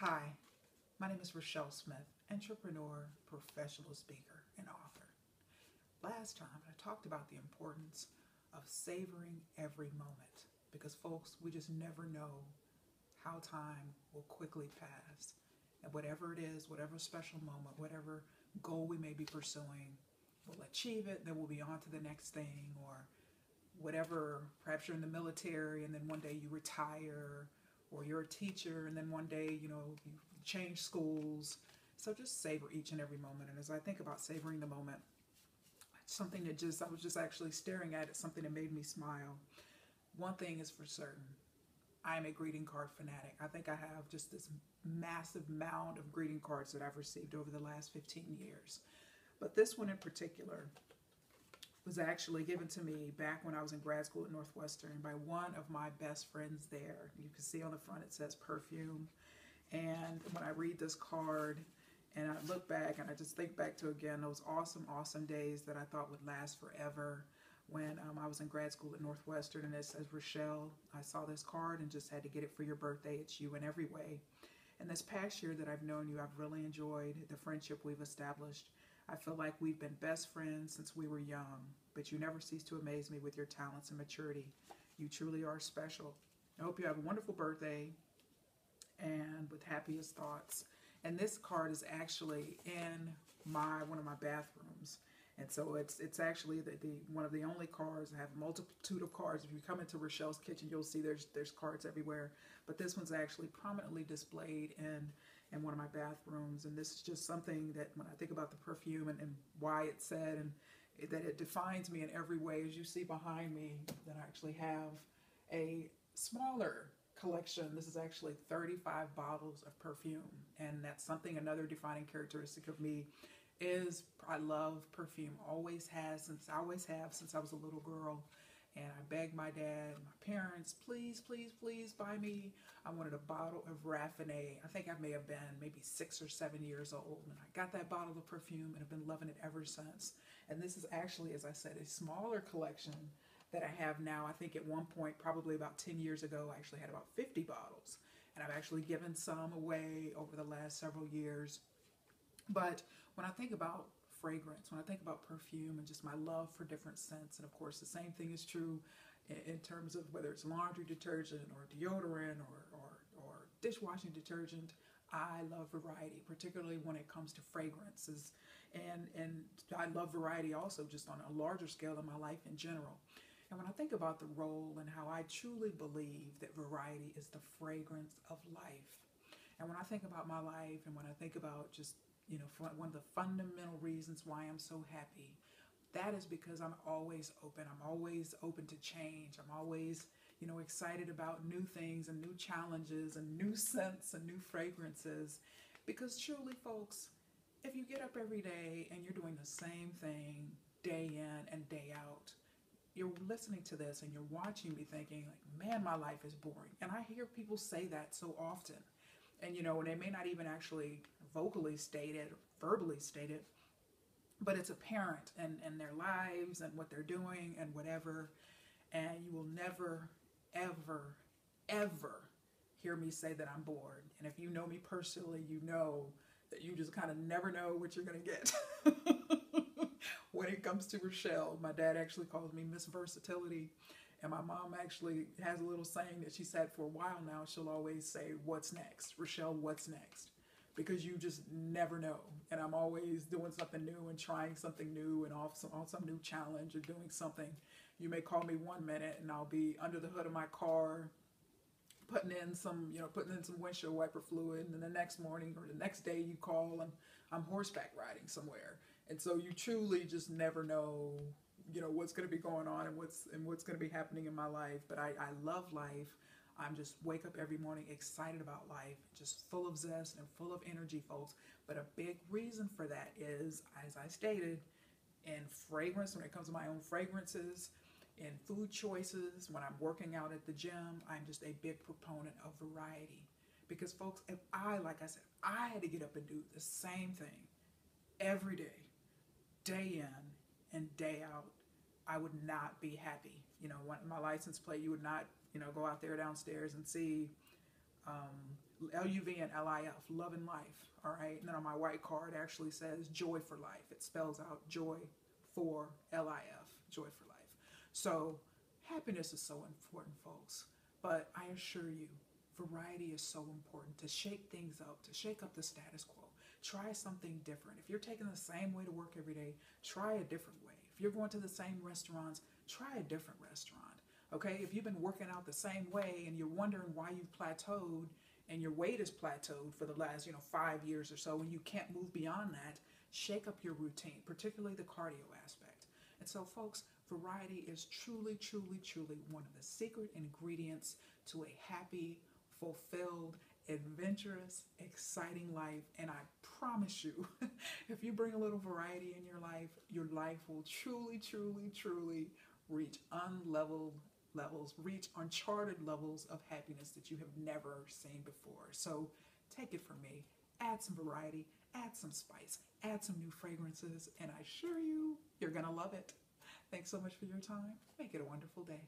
Hi, my name is Rachelle Smith, entrepreneur, professional speaker, and author. Last time I talked about the importance of savoring every moment because, folks, we just never know how time will quickly pass. And whatever it is, whatever special moment, whatever goal we may be pursuing, we'll achieve it, then we'll be on to the next thing, or whatever, perhaps you're in the military and then one day you retire, or you're a teacher and then one day, you change schools. So just savor each and every moment. And as I think about savoring the moment, something that I was just actually staring at it, something that made me smile. One thing is for certain, I am a greeting card fanatic. I think I have just this massive mound of greeting cards that I've received over the last 15 years. But this one in particular was actually given to me back when I was in grad school at Northwestern by one of my best friends there. You can see on the front it says perfume. And when I read this card and I look back and I just think back to, again, those awesome, awesome days that I thought would last forever when I was in grad school at Northwestern, and it says, Rachelle, I saw this card and just had to get it for your birthday. It's you in every way. And this past year that I've known you, I've really enjoyed the friendship we've established. I feel like we've been best friends since we were young, but you never cease to amaze me with your talents and maturity. You truly are special. I hope you have a wonderful birthday and with happiest thoughts. And this card is actually in one of my bathrooms. And so it's actually the one of the only cards. I have a multitude of cards. If you come into Rachelle's kitchen, you'll see there's cards everywhere. But this one's actually prominently displayed in one of my bathrooms. And this is just something that when I think about the perfume and why it's said and that it defines me in every way. As you see behind me, that I actually have a smaller collection. This is actually 35 bottles of perfume. And that's something, another defining characteristic of me is I love perfume. Always have since I was a little girl. And I begged my dad, my parents, please, please, please buy me. I wanted a bottle of Raffinée. I think I may have been maybe 6 or 7 years old. And I got that bottle of perfume and have been loving it ever since. And this is actually, as I said, a smaller collection that I have now. I think at one point, probably about 10 years ago, I actually had about 50 bottles. And I've actually given some away over the last several years. But when I think about fragrance, when I think about perfume and just my love for different scents, and of course the same thing is true in terms of whether it's laundry detergent or deodorant or dishwashing detergent, I love variety, particularly when it comes to fragrances. And I love variety also just on a larger scale in my life in general. And when I think about the role and how I truly believe that variety is the fragrance of life, and when I think about my life and when I think about just one of the fundamental reasons why I'm so happy, that is because I'm always open. I'm always open to change. I'm always, excited about new things and new challenges and new scents and new fragrances. Because truly, folks, if you get up every day and you're doing the same thing day in and day out, you're listening to this and you're watching me thinking, like, man, my life is boring. And I hear people say that so often. And, and they may not even actually vocally state it, or verbally state it, but it's apparent in their lives and what they're doing and whatever. And you will never, ever, ever hear me say that I'm bored. And if you know me personally, you know that you just kind of never know what you're going to get. When it comes to Rachelle, my dad actually calls me Miss Versatility. And my mom actually has a little saying that she said for a while now. She'll always say, what's next? Rachelle, what's next? Because you just never know. And I'm always doing something new and trying something new and on some new challenge or doing something. You may call me one minute and I'll be under the hood of my car putting in some windshield wiper fluid, and then the next morning or the next day you call and I'm horseback riding somewhere. And so you truly just never know, what's going to be going on and what's going to be happening in my life. But I love life. I'm just wake up every morning excited about life, just full of zest and full of energy, folks. But a big reason for that is, as I stated, in fragrance, when it comes to my own fragrances, in food choices, when I'm working out at the gym, I'm just a big proponent of variety. Because, folks, if like I said, I had to get up and do the same thing every day in and day out, I would not be happy. When my license plate, you would not, go out there downstairs and see LUV and LIF, love and life. All right. And then on my white card, it actually says joy for life. It spells out joy for LIF, joy for life. So happiness is so important, folks. But I assure you, variety is so important to shake things up, to shake up the status quo. Try something different. If you're taking the same way to work every day, try a different way. If you're going to the same restaurants, try a different restaurant. Okay, if you've been working out the same way and you're wondering why you've plateaued and your weight is plateaued for the last 5 years or so and you can't move beyond that, shake up your routine, particularly the cardio aspect. And so, folks, variety is truly, truly, truly one of the secret ingredients to a happy, fulfilled, adventurous, exciting life. And I promise you, if you bring a little variety in your life will truly, truly, truly reach unleveled levels, reach uncharted levels of happiness that you have never seen before. So take it from me, add some variety, add some spice, add some new fragrances, and I assure you, you're going to love it. Thanks so much for your time. Make it a wonderful day.